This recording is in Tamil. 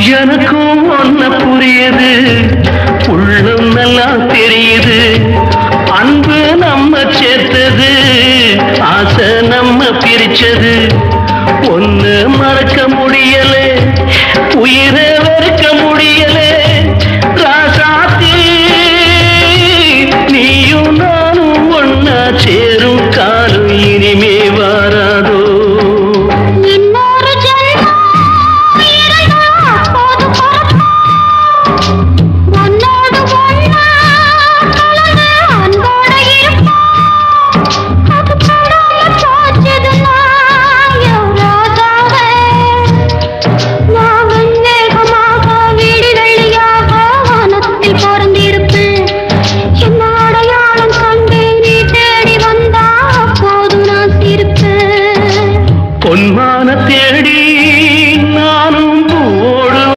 எனக்கும் ஒன்ன புரியுது, உள்ளம் நல்லா தெரியுது. அன்பு நம்ம சேர்த்தது, ஆசை நம்ம பிரிச்சது. ஒன்னு மறக்க முடியல, உயிரை